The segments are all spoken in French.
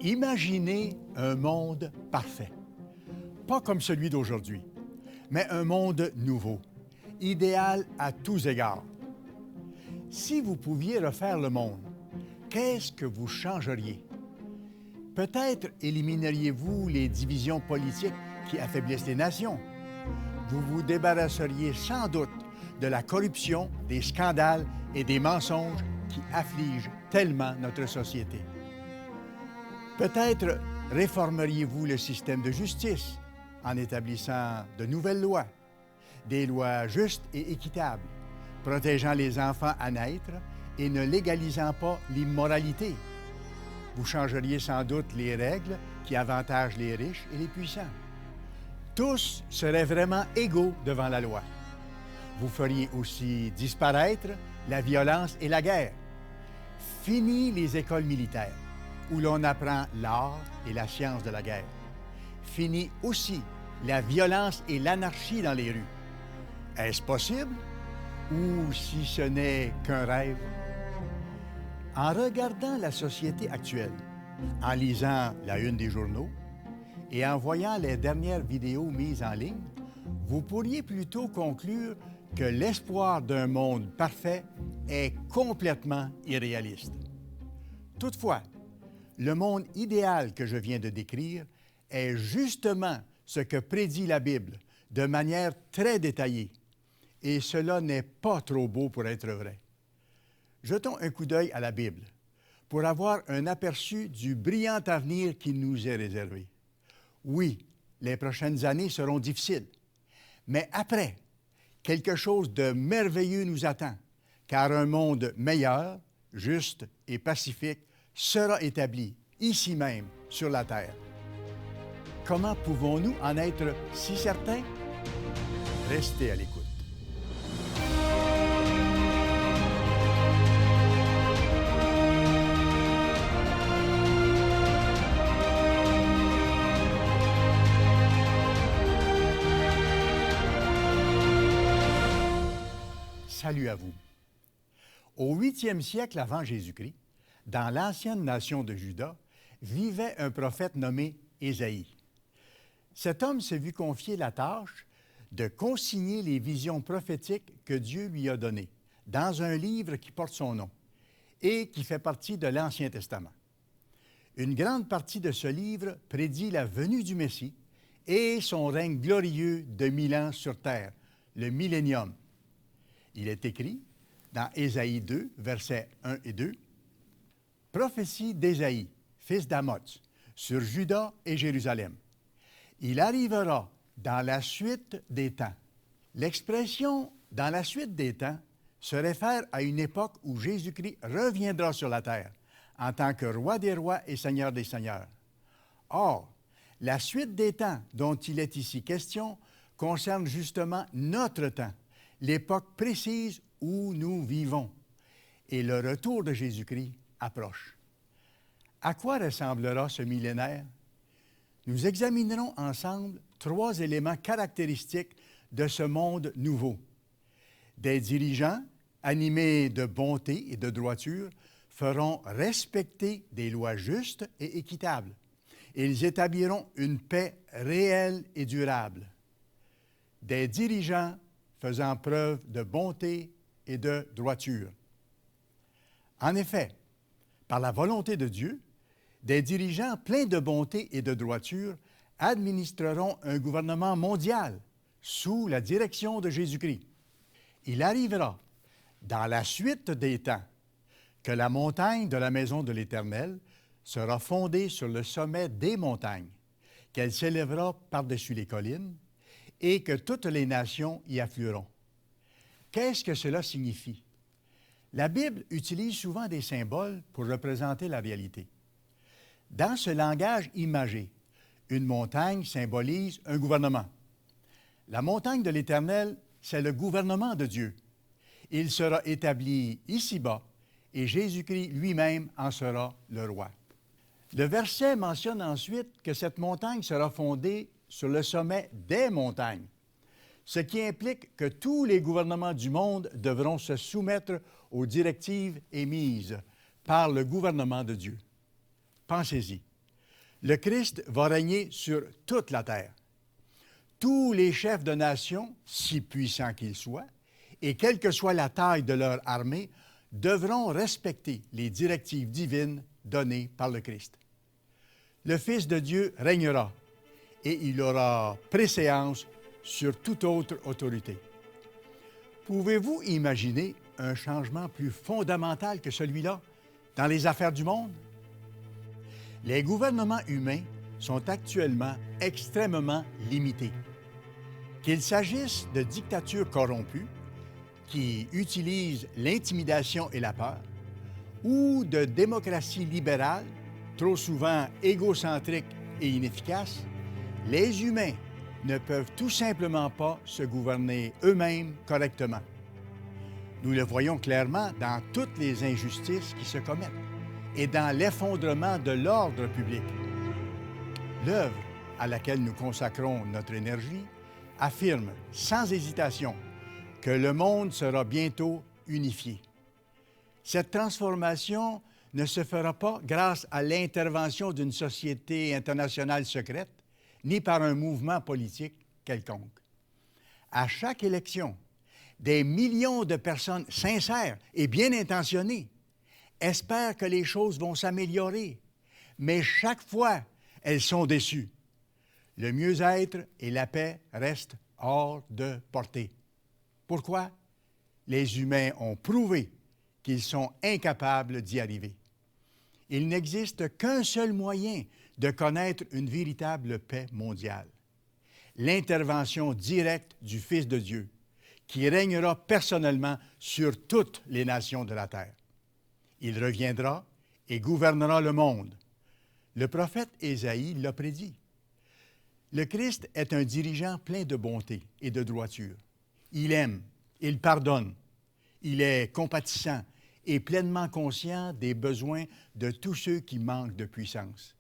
Imaginez un monde parfait. Pas comme celui d'aujourd'hui, mais un monde nouveau, idéal à tous égards. Si vous pouviez refaire le monde, qu'est-ce que vous changeriez? Peut-être élimineriez-vous les divisions politiques qui affaiblissent les nations. Vous vous débarrasseriez sans doute de la corruption, des scandales et des mensonges qui affligent tellement notre société. Peut-être réformeriez-vous le système de justice en établissant de nouvelles lois, des lois justes et équitables, protégeant les enfants à naître et ne légalisant pas l'immoralité. Vous changeriez sans doute les règles qui avantagent les riches et les puissants. Tous seraient vraiment égaux devant la loi. Vous feriez aussi disparaître la violence et la guerre. Fini les écoles militaires, où l'on apprend l'art et la science de la guerre. Fini aussi la violence et l'anarchie dans les rues. Est-ce possible? Ou si ce n'est qu'un rêve? En regardant la société actuelle, en lisant la une des journaux et en voyant les dernières vidéos mises en ligne, vous pourriez plutôt conclure que l'espoir d'un monde parfait est complètement irréaliste. Toutefois, le monde idéal que je viens de décrire est justement ce que prédit la Bible de manière très détaillée. Et cela n'est pas trop beau pour être vrai. Jetons un coup d'œil à la Bible pour avoir un aperçu du brillant avenir qui nous est réservé. Oui, les prochaines années seront difficiles, mais après, quelque chose de merveilleux nous attend, car un monde meilleur, juste et pacifique sera établi ici même sur la terre. Comment pouvons-nous en être si certains? Restez à l'écoute. Salut à vous. Au 8e siècle avant Jésus-Christ, dans l'ancienne nation de Juda, vivait un prophète nommé Ésaïe. Cet homme s'est vu confier la tâche de consigner les visions prophétiques que Dieu lui a données dans un livre qui porte son nom et qui fait partie de l'Ancien Testament. Une grande partie de ce livre prédit la venue du Messie et son règne glorieux de 1000 ans sur terre, le millénium. Il est écrit dans Ésaïe 2, versets 1 et 2, « Prophétie d'Ésaïe, fils d'Amoz, sur Juda et Jérusalem. Il arrivera dans la suite des temps. » L'expression « dans la suite des temps » se réfère à une époque où Jésus-Christ reviendra sur la terre en tant que roi des rois et seigneur des seigneurs. Or, la suite des temps dont il est ici question concerne justement notre temps, l'époque précise où nous vivons, et le retour de Jésus-Christ approche. À quoi ressemblera ce millénaire? Nous examinerons ensemble 3 éléments caractéristiques de ce monde nouveau. Des dirigeants animés de bonté et de droiture feront respecter des lois justes et équitables. Ils établiront une paix réelle et durable. Des dirigeants faisant preuve de bonté et de droiture. En effet, par la volonté de Dieu, des dirigeants pleins de bonté et de droiture administreront un gouvernement mondial sous la direction de Jésus-Christ. Il arrivera, dans la suite des temps, que la montagne de la maison de l'Éternel sera fondée sur le sommet des montagnes, qu'elle s'élèvera par-dessus les collines, et que toutes les nations y afflueront. Qu'est-ce que cela signifie? La Bible utilise souvent des symboles pour représenter la réalité. Dans ce langage imagé, une montagne symbolise un gouvernement. La montagne de l'Éternel, c'est le gouvernement de Dieu. Il sera établi ici-bas et Jésus-Christ lui-même en sera le roi. Le verset mentionne ensuite que cette montagne sera fondée sur le sommet des montagnes, ce qui implique que tous les gouvernements du monde devront se soumettre aux directives émises par le gouvernement de Dieu. Pensez-y. Le Christ va régner sur toute la terre. Tous les chefs de nation, si puissants qu'ils soient, et quelle que soit la taille de leur armée, devront respecter les directives divines données par le Christ. Le Fils de Dieu régnera et il aura préséance sur toute autre autorité. Pouvez-vous imaginer un changement plus fondamental que celui-là dans les affaires du monde? Les gouvernements humains sont actuellement extrêmement limités. Qu'il s'agisse de dictatures corrompues qui utilisent l'intimidation et la peur, ou de démocraties libérales, trop souvent égocentriques et inefficaces, les humains ne peuvent tout simplement pas se gouverner eux-mêmes correctement. Nous le voyons clairement dans toutes les injustices qui se commettent et dans l'effondrement de l'ordre public. L'œuvre à laquelle nous consacrons notre énergie affirme sans hésitation que le monde sera bientôt unifié. Cette transformation ne se fera pas grâce à l'intervention d'une société internationale secrète, ni par un mouvement politique quelconque. À chaque élection, des millions de personnes sincères et bien intentionnées espèrent que les choses vont s'améliorer, mais chaque fois, elles sont déçues. Le mieux-être et la paix restent hors de portée. Pourquoi? Les humains ont prouvé qu'ils sont incapables d'y arriver. Il n'existe qu'un seul moyen de connaître une véritable paix mondiale: l'intervention directe du Fils de Dieu, qui régnera personnellement sur toutes les nations de la terre. Il reviendra et gouvernera le monde. Le prophète Ésaïe l'a prédit. Le Christ est un dirigeant plein de bonté et de droiture. Il aime, il pardonne, il est compatissant et pleinement conscient des besoins de tous ceux qui manquent de puissance.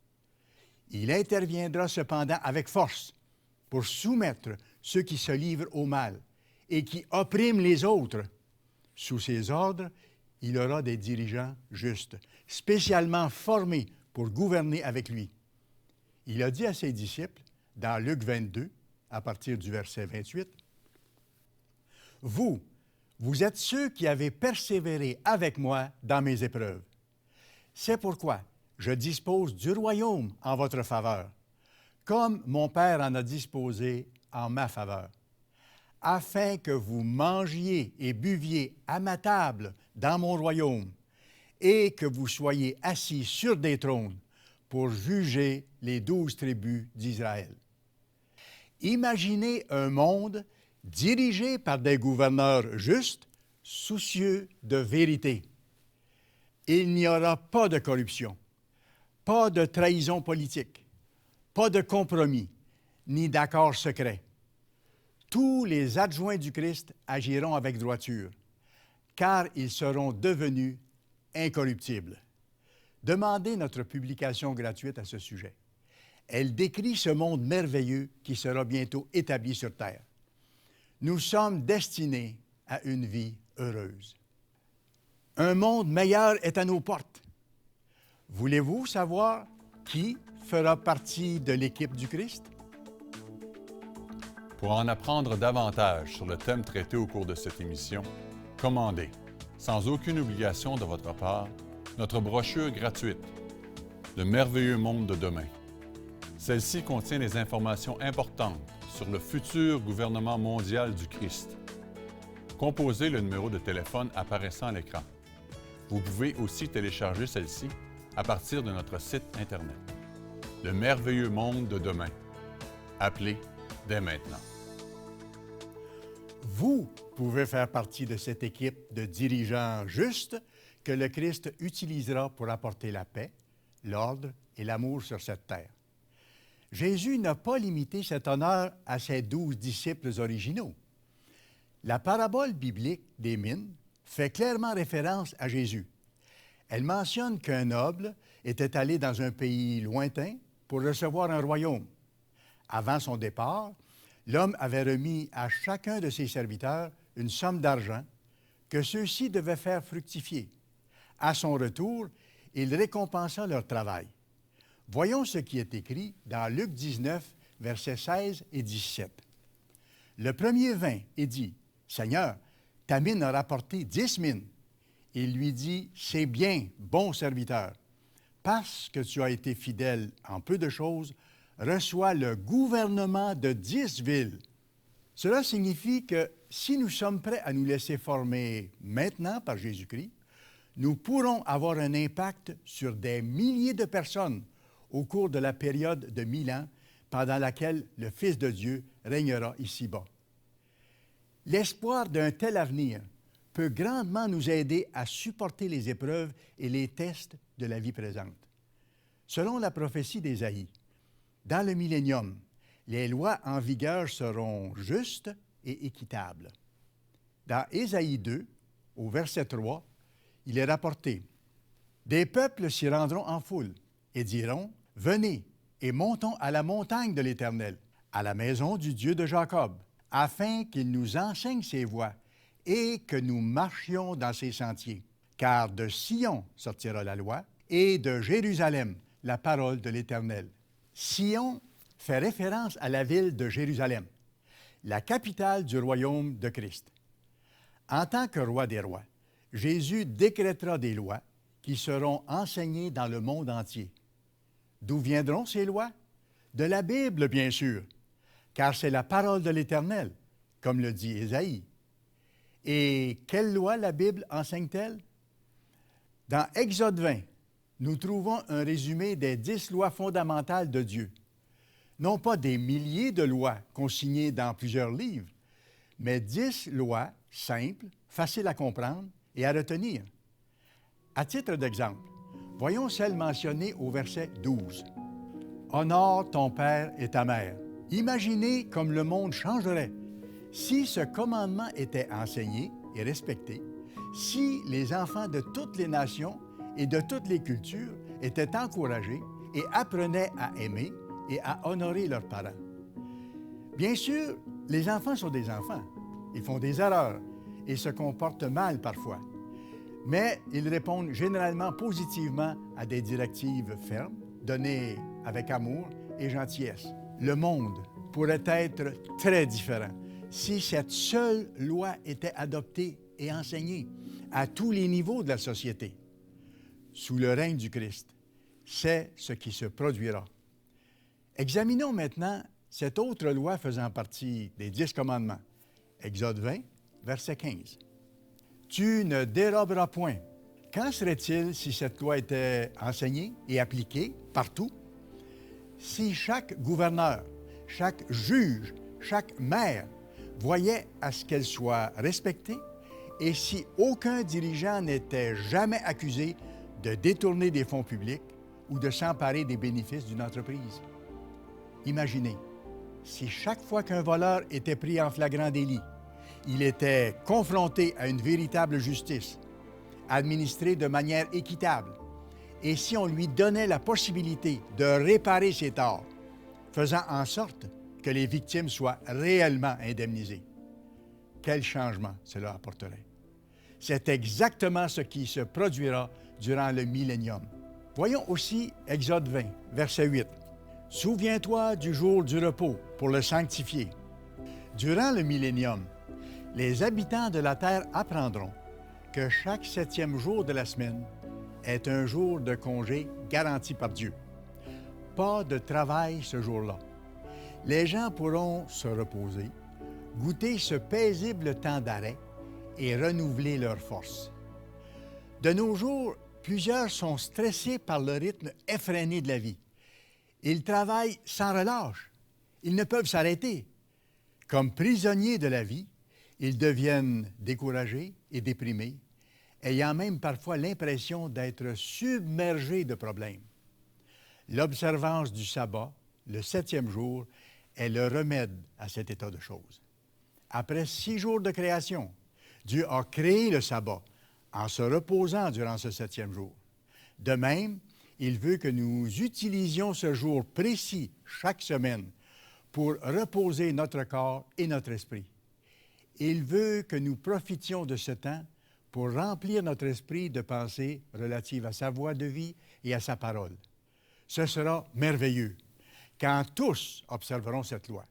Il interviendra cependant avec force pour soumettre ceux qui se livrent au mal et qui oppriment les autres. Sous ses ordres, il aura des dirigeants justes, spécialement formés pour gouverner avec lui. Il a dit à ses disciples, dans Luc 22, à partir du verset 28, « Vous êtes ceux qui avez persévéré avec moi dans mes épreuves. C'est pourquoi je dispose du royaume en votre faveur, comme mon Père en a disposé en ma faveur, afin que vous mangiez et buviez à ma table dans mon royaume, et que vous soyez assis sur des trônes pour juger les 12 tribus d'Israël. » Imaginez un monde dirigé par des gouverneurs justes, soucieux de vérité. Il n'y aura pas de corruption, pas de trahison politique, pas de compromis, ni d'accord secret. Tous les adjoints du Christ agiront avec droiture, car ils seront devenus incorruptibles. Demandez notre publication gratuite à ce sujet. Elle décrit ce monde merveilleux qui sera bientôt établi sur terre. Nous sommes destinés à une vie heureuse. Un monde meilleur est à nos portes. Voulez-vous savoir qui fera partie de l'équipe du Christ? Pour en apprendre davantage sur le thème traité au cours de cette émission, commandez, sans aucune obligation de votre part, notre brochure gratuite, Le merveilleux monde de demain. Celle-ci contient des informations importantes sur le futur gouvernement mondial du Christ. Composez le numéro de téléphone apparaissant à l'écran. Vous pouvez aussi télécharger celle-ci à partir de notre site Internet. Le merveilleux monde de demain. Appelez dès maintenant. Vous pouvez faire partie de cette équipe de dirigeants justes que le Christ utilisera pour apporter la paix, l'ordre et l'amour sur cette terre. Jésus n'a pas limité cet honneur à ses 12 disciples originaux. La parabole biblique des mines fait clairement référence à Jésus. Elle mentionne qu'un noble était allé dans un pays lointain pour recevoir un royaume. Avant son départ, l'homme avait remis à chacun de ses serviteurs une somme d'argent que ceux-ci devaient faire fructifier. À son retour, il récompensa leur travail. Voyons ce qui est écrit dans Luc 19, versets 16 et 17. Le premier vint et dit, « Seigneur, ta mine a rapporté 10 mines. » Il lui dit, « C'est bien, bon serviteur. Parce que tu as été fidèle en peu de choses, reçois le gouvernement de 10 villes. » Cela signifie que si nous sommes prêts à nous laisser former maintenant par Jésus-Christ, nous pourrons avoir un impact sur des milliers de personnes au cours de la période de 1000 ans pendant laquelle le Fils de Dieu régnera ici-bas. L'espoir d'un tel avenir peut grandement nous aider à supporter les épreuves et les tests de la vie présente. Selon la prophétie d'Ésaïe, dans le millénium, les lois en vigueur seront justes et équitables. Dans Ésaïe 2, au verset 3, il est rapporté « Des peuples s'y rendront en foule et diront, « Venez et montons à la montagne de l'Éternel, à la maison du Dieu de Jacob, afin qu'il nous enseigne ses voies et que nous marchions dans ses sentiers. Car de Sion sortira la loi et de Jérusalem la parole de l'Éternel. » Sion fait référence à la ville de Jérusalem, la capitale du royaume de Christ. En tant que roi des rois, Jésus décrétera des lois qui seront enseignées dans le monde entier. D'où viendront ces lois? De la Bible, bien sûr, car c'est la parole de l'Éternel, comme le dit Ésaïe. Et quelle loi la Bible enseigne-t-elle? Dans Exode 20, nous trouvons un résumé des 10 lois fondamentales de Dieu. Non pas des milliers de lois consignées dans plusieurs livres, mais 10 lois simples, faciles à comprendre et à retenir. À titre d'exemple, voyons celle mentionnée au verset 12. « Honore ton père et ta mère. » Imaginez comme le monde changerait si ce commandement était enseigné et respecté, si les enfants de toutes les nations et de toutes les cultures étaient encouragés et apprenaient à aimer et à honorer leurs parents. Bien sûr, les enfants sont des enfants. Ils font des erreurs et se comportent mal parfois. Mais ils répondent généralement positivement à des directives fermes, données avec amour et gentillesse. Le monde pourrait être très différent si cette seule loi était adoptée et enseignée à tous les niveaux de la société. Sous le règne du Christ, c'est ce qui se produira. Examinons maintenant cette autre loi faisant partie des 10 commandements. Exode 20, verset 15. « Tu ne déroberas point. » Qu'en serait-il si cette loi était enseignée et appliquée partout? Si chaque gouverneur, chaque juge, chaque maire voyait à ce qu'elle soit respectée et si aucun dirigeant n'était jamais accusé de détourner des fonds publics ou de s'emparer des bénéfices d'une entreprise. Imaginez, si chaque fois qu'un voleur était pris en flagrant délit, il était confronté à une véritable justice, administrée de manière équitable, et si on lui donnait la possibilité de réparer ses torts, faisant en sorte que les victimes soient réellement indemnisées. Quel changement cela apporterait? C'est exactement ce qui se produira durant le millénium. Voyons aussi Exode 20, verset 8. « Souviens-toi du jour du repos pour le sanctifier. » Durant le millénium, les habitants de la terre apprendront que chaque 7e jour de la semaine est un jour de congé garanti par Dieu. Pas de travail ce jour-là. Les gens pourront se reposer, goûter ce paisible temps d'arrêt et renouveler leurs forces. De nos jours, plusieurs sont stressés par le rythme effréné de la vie. Ils travaillent sans relâche. Ils ne peuvent s'arrêter. Comme prisonniers de la vie, ils deviennent découragés et déprimés, ayant même parfois l'impression d'être submergés de problèmes. L'observance du sabbat, le 7e jour, est le remède à cet état de choses. Après 6 jours de création, Dieu a créé le sabbat en se reposant durant ce 7e jour. De même, il veut que nous utilisions ce jour précis chaque semaine pour reposer notre corps et notre esprit. Il veut que nous profitions de ce temps pour remplir notre esprit de pensées relatives à sa voie de vie et à sa parole. Ce sera merveilleux quand tous observeront cette loi.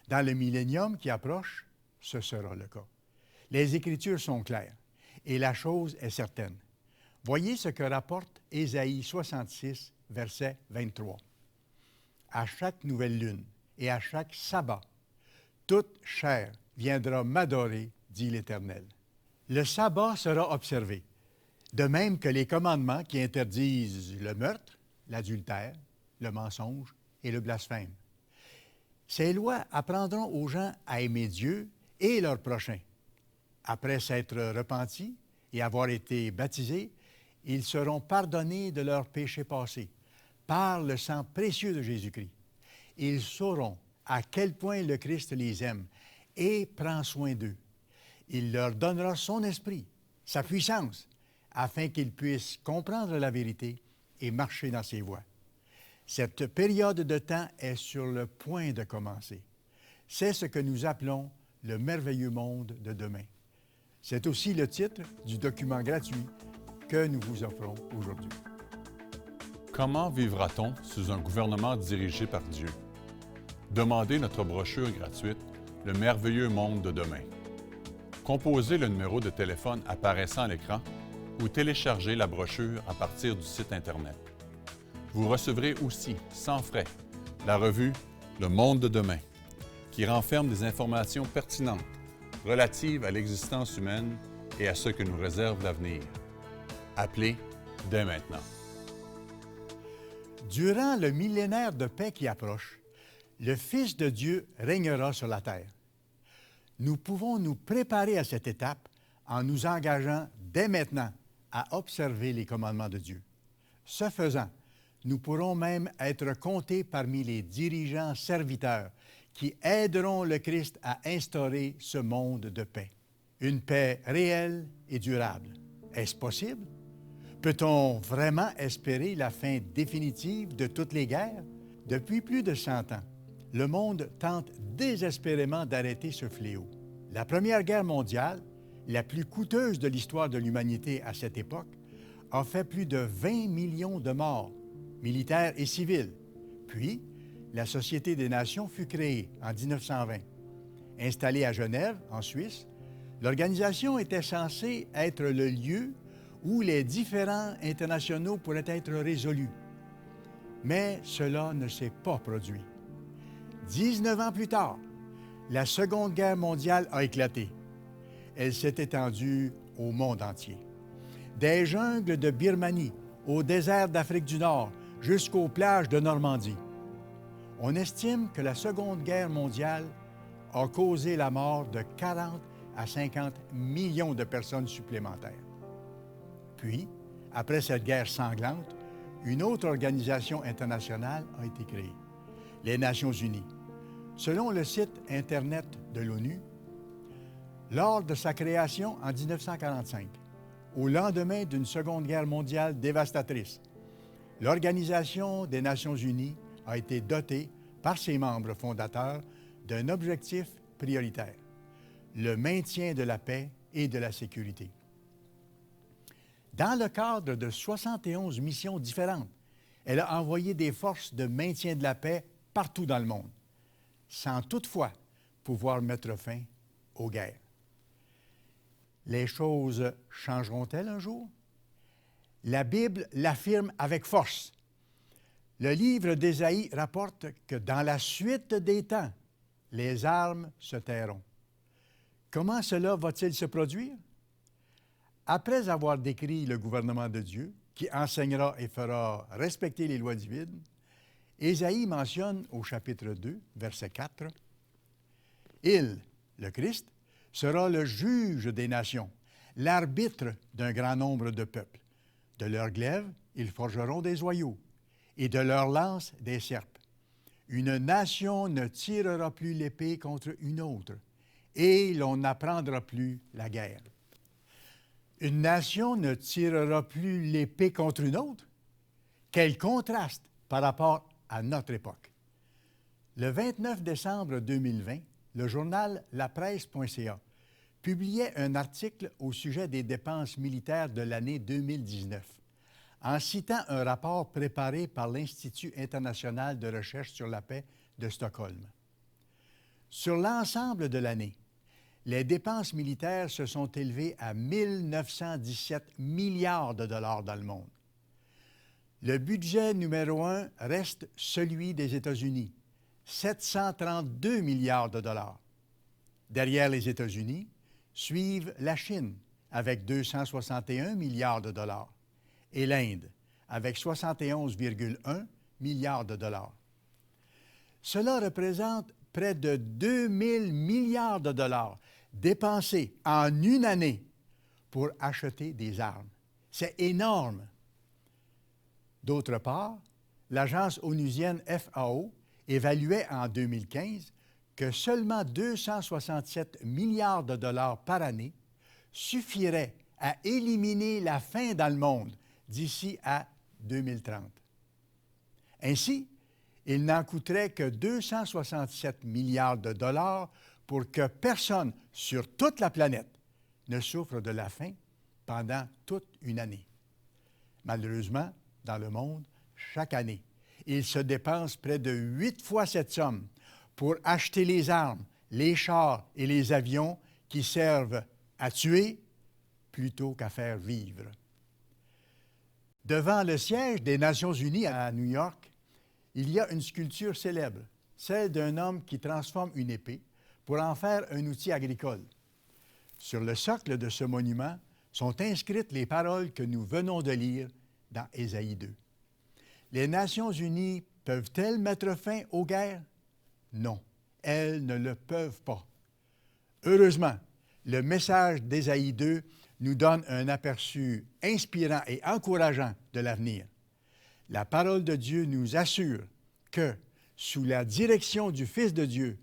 Dans le millénium qui approche, ce sera le cas. Les Écritures sont claires et la chose est certaine. Voyez ce que rapporte Ésaïe 66, verset 23. « À chaque nouvelle lune et à chaque sabbat, toute chair viendra m'adorer, dit l'Éternel. » Le sabbat sera observé, de même que les commandements qui interdisent le meurtre, l'adultère, le mensonge et le blasphème. Ces lois apprendront aux gens à aimer Dieu et leur prochain. Après s'être repentis et avoir été baptisés, ils seront pardonnés de leurs péchés passés par le sang précieux de Jésus-Christ. Ils sauront à quel point le Christ les aime et prend soin d'eux. Il leur donnera son esprit, sa puissance, afin qu'ils puissent comprendre la vérité et marcher dans ses voies. Cette période de temps est sur le point de commencer. C'est ce que nous appelons le merveilleux monde de demain. C'est aussi le titre du document gratuit que nous vous offrons aujourd'hui. Comment vivra-t-on sous un gouvernement dirigé par Dieu? Demandez notre brochure gratuite « Le merveilleux monde de demain ». Composez le numéro de téléphone apparaissant à l'écran ou téléchargez la brochure à partir du site Internet. Vous recevrez aussi, sans frais, la revue « Le monde de demain » qui renferme des informations pertinentes relatives à l'existence humaine et à ce que nous réserve l'avenir. Appelez dès maintenant. Durant le millénaire de paix qui approche, le Fils de Dieu régnera sur la terre. Nous pouvons nous préparer à cette étape en nous engageant dès maintenant à observer les commandements de Dieu. Ce faisant, nous pourrons même être comptés parmi les dirigeants serviteurs qui aideront le Christ à instaurer ce monde de paix. Une paix réelle et durable. Est-ce possible? Peut-on vraiment espérer la fin définitive de toutes les guerres? Depuis plus de 100 ans, le monde tente désespérément d'arrêter ce fléau. La Première Guerre mondiale, la plus coûteuse de l'histoire de l'humanité à cette époque, a fait plus de 20 millions de morts, militaires et civils. Puis, la Société des Nations fut créée en 1920. Installée à Genève, en Suisse, l'organisation était censée être le lieu où les différends internationaux pourraient être résolus. Mais cela ne s'est pas produit. 19 ans plus tard, la Seconde Guerre mondiale a éclaté. Elle s'est étendue au monde entier. Des jungles de Birmanie au désert d'Afrique du Nord jusqu'aux plages de Normandie. On estime que la Seconde Guerre mondiale a causé la mort de 40 à 50 millions de personnes supplémentaires. Puis, après cette guerre sanglante, une autre organisation internationale a été créée, les Nations unies. Selon le site Internet de l'ONU, lors de sa création en 1945, au lendemain d'une Seconde Guerre mondiale dévastatrice, l'Organisation des Nations unies a été dotée par ses membres fondateurs d'un objectif prioritaire, le maintien de la paix et de la sécurité. Dans le cadre de 71 missions différentes, elle a envoyé des forces de maintien de la paix partout dans le monde, sans toutefois pouvoir mettre fin aux guerres. Les choses changeront-elles un jour? La Bible l'affirme avec force. Le livre d'Ésaïe rapporte que dans la suite des temps, les armes se tairont. Comment cela va-t-il se produire? Après avoir décrit le gouvernement de Dieu, qui enseignera et fera respecter les lois divines, Ésaïe mentionne au chapitre 2, verset 4, « Il, le Christ, sera le juge des nations, l'arbitre d'un grand nombre de peuples. De leurs glaives, ils forgeront des joyaux, et de leurs lances, des serpes. Une nation ne tirera plus l'épée contre une autre, et l'on n'apprendra plus la guerre. » Une nation ne tirera plus l'épée contre une autre? Quel contraste par rapport à notre époque. Le 29 décembre 2020, le journal lapresse.ca publiait un article au sujet des dépenses militaires de l'année 2019, en citant un rapport préparé par l'Institut international de recherche sur la paix de Stockholm. Sur l'ensemble de l'année, les dépenses militaires se sont élevées à 1 917 milliards de dollars dans le monde. Le budget numéro 1 reste celui des États-Unis, 732 milliards de dollars. Derrière les États-Unis, suivent la Chine, avec 261 milliards de dollars, et l'Inde, avec 71,1 milliards de dollars. Cela représente près de 2 000 milliards de dollars dépensés en une année pour acheter des armes. C'est énorme. D'autre part, l'agence onusienne FAO évaluait en 2015 que seulement 267 milliards de dollars par année suffiraient à éliminer la faim dans le monde d'ici à 2030. Ainsi, il n'en coûterait que 267 milliards de dollars pour que personne sur toute la planète ne souffre de la faim pendant toute une année. Malheureusement, dans le monde, chaque année, il se dépense près de 8 fois cette somme pour acheter les armes, les chars et les avions qui servent à tuer plutôt qu'à faire vivre. Devant le siège des Nations unies à New York, il y a une sculpture célèbre, celle d'un homme qui transforme une épée pour en faire un outil agricole. Sur le socle de ce monument sont inscrites les paroles que nous venons de lire dans Ésaïe 2. Les Nations unies peuvent-elles mettre fin aux guerres? Non, elles ne le peuvent pas. Heureusement, le message d'Ésaïe 2 nous donne un aperçu inspirant et encourageant de l'avenir. La parole de Dieu nous assure que, sous la direction du Fils de Dieu,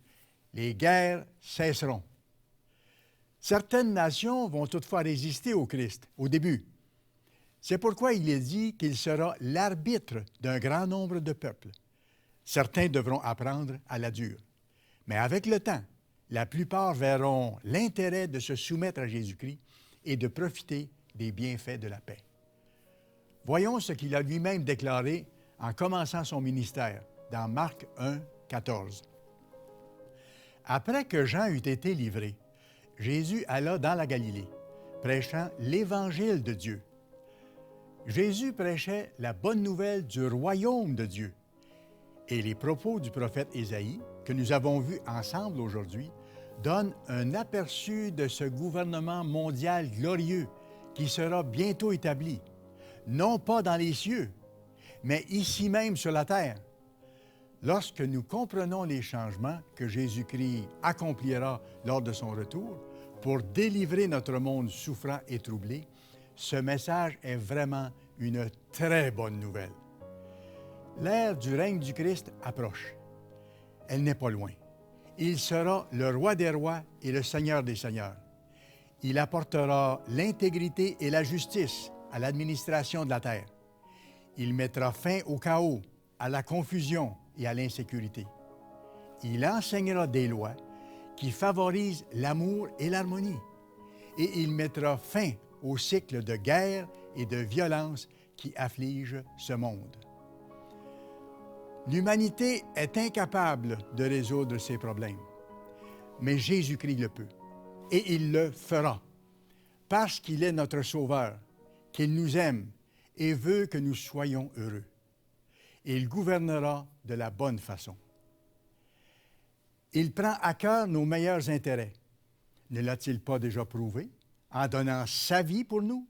les guerres cesseront. Certaines nations vont toutefois résister au Christ au début. C'est pourquoi il est dit qu'il sera l'arbitre d'un grand nombre de peuples. Certains devront apprendre à la dure. Mais avec le temps, la plupart verront l'intérêt de se soumettre à Jésus-Christ et de profiter des bienfaits de la paix. Voyons ce qu'il a lui-même déclaré en commençant son ministère, dans Marc 1, 14. Après que Jean eut été livré, Jésus alla dans la Galilée, prêchant l'Évangile de Dieu. Jésus prêchait la bonne nouvelle du royaume de Dieu. Et les propos du prophète Ésaïe, que nous avons vus ensemble aujourd'hui, donnent un aperçu de ce gouvernement mondial glorieux qui sera bientôt établi, non pas dans les cieux, mais ici même sur la terre. Lorsque nous comprenons les changements que Jésus-Christ accomplira lors de son retour pour délivrer notre monde souffrant et troublé, ce message est vraiment une très bonne nouvelle. L'ère du règne du Christ approche. Elle n'est pas loin. Il sera le roi des rois et le seigneur des seigneurs. Il apportera l'intégrité et la justice à l'administration de la terre. Il mettra fin au chaos, à la confusion et à l'insécurité. Il enseignera des lois qui favorisent l'amour et l'harmonie. Et il mettra fin au cycle de guerre et de violence qui afflige ce monde. L'humanité est incapable de résoudre ces problèmes, mais Jésus-Christ le peut, et il le fera, parce qu'il est notre Sauveur, qu'il nous aime et veut que nous soyons heureux. Il gouvernera de la bonne façon. Il prend à cœur nos meilleurs intérêts. Ne l'a-t-il pas déjà prouvé en donnant sa vie pour nous?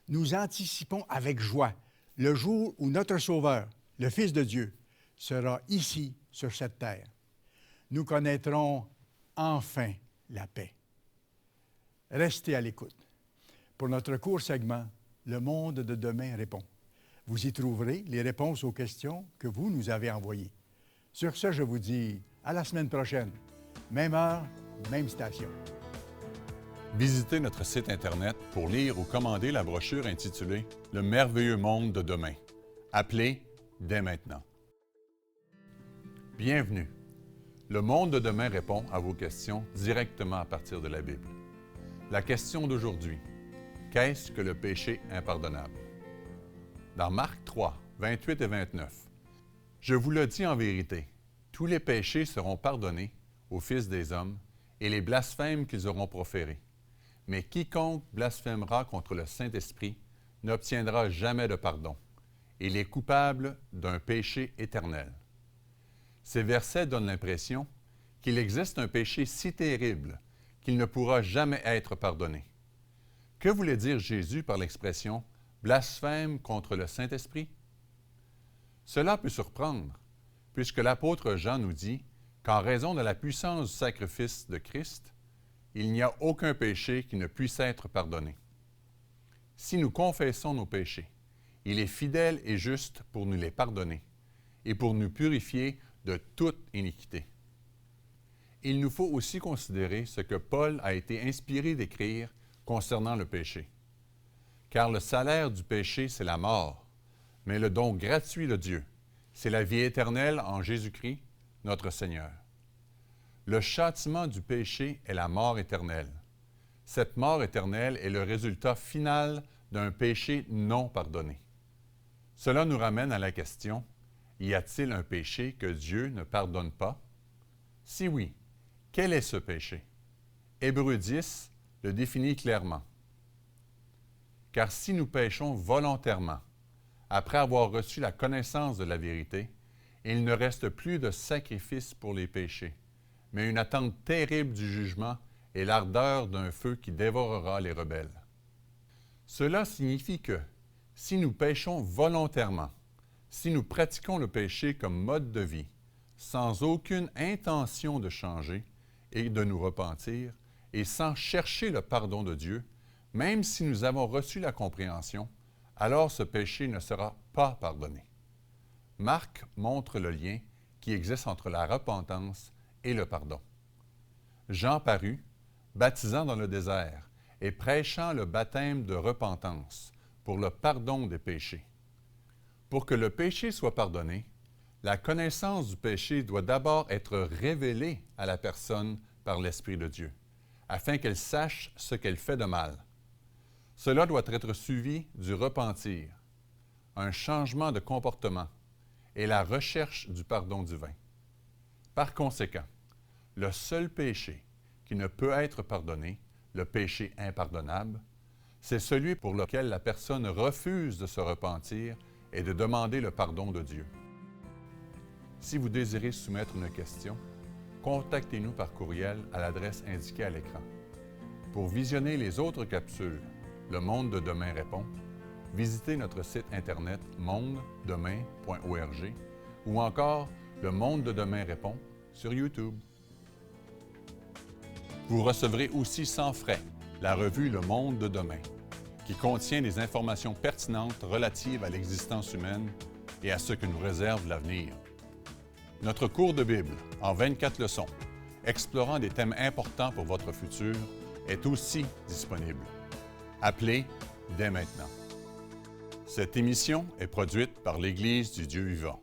Nous anticipons avec joie le jour où notre Sauveur, le Fils de Dieu, sera ici sur cette terre. Nous connaîtrons enfin la paix. Restez à l'écoute. Pour notre court segment, Le monde de demain répond. Vous y trouverez les réponses aux questions que vous nous avez envoyées. Sur ce, je vous dis à la semaine prochaine. Même heure, même station. Visitez notre site Internet pour lire ou commander la brochure intitulée « Le merveilleux monde de demain ». Appelez dès maintenant. Bienvenue. Le monde de demain répond à vos questions directement à partir de la Bible. La question d'aujourd'hui, qu'est-ce que le péché impardonnable? dans Marc 3, 28 et 29. « Je vous le dis en vérité, tous les péchés seront pardonnés aux fils des hommes et les blasphèmes qu'ils auront proférés. Mais quiconque blasphémera contre le Saint-Esprit n'obtiendra jamais de pardon. Il est coupable d'un péché éternel. » Ces versets donnent l'impression qu'il existe un péché si terrible qu'il ne pourra jamais être pardonné. Que voulait dire Jésus par l'expression « blasphème contre le Saint-Esprit » ? Cela peut surprendre, puisque l'apôtre Jean nous dit qu'en raison de la puissance du sacrifice de Christ, il n'y a aucun péché qui ne puisse être pardonné. Si nous confessons nos péchés, il est fidèle et juste pour nous les pardonner et pour nous purifier de toute iniquité. Il nous faut aussi considérer ce que Paul a été inspiré d'écrire concernant le péché. Car le salaire du péché, c'est la mort, mais le don gratuit de Dieu, c'est la vie éternelle en Jésus-Christ, notre Seigneur. Le châtiment du péché est la mort éternelle. Cette mort éternelle est le résultat final d'un péché non pardonné. Cela nous ramène à la question, y a-t-il un péché que Dieu ne pardonne pas? Si oui, quel est ce péché? Hébreux 10 le définit clairement. Car si nous péchons volontairement, après avoir reçu la connaissance de la vérité, il ne reste plus de sacrifice pour les péchés, mais une attente terrible du jugement et l'ardeur d'un feu qui dévorera les rebelles. Cela signifie que, si nous péchons volontairement, si nous pratiquons le péché comme mode de vie, sans aucune intention de changer et de nous repentir, et sans chercher le pardon de Dieu, même si nous avons reçu la compréhension, alors ce péché ne sera pas pardonné. Marc montre le lien qui existe entre la repentance et le pardon. Jean parut, baptisant dans le désert et prêchant le baptême de repentance pour le pardon des péchés. Pour que le péché soit pardonné, la connaissance du péché doit d'abord être révélée à la personne par l'Esprit de Dieu, afin qu'elle sache ce qu'elle fait de mal. Cela doit être suivi du repentir, un changement de comportement et la recherche du pardon divin. Par conséquent, le seul péché qui ne peut être pardonné, le péché impardonnable, c'est celui pour lequel la personne refuse de se repentir et de demander le pardon de Dieu. Si vous désirez soumettre une question, contactez-nous par courriel à l'adresse indiquée à l'écran. Pour visionner les autres capsules, Le Monde de demain répond, visitez notre site internet mondedemain.org ou encore Le Monde de demain répond sur YouTube. Vous recevrez aussi sans frais la revue Le Monde de demain, qui contient des informations pertinentes relatives à l'existence humaine et à ce que nous réserve l'avenir. Notre cours de Bible, en 24 leçons, explorant des thèmes importants pour votre futur, est aussi disponible. Appelez dès maintenant. Cette émission est produite par l'Église du Dieu vivant.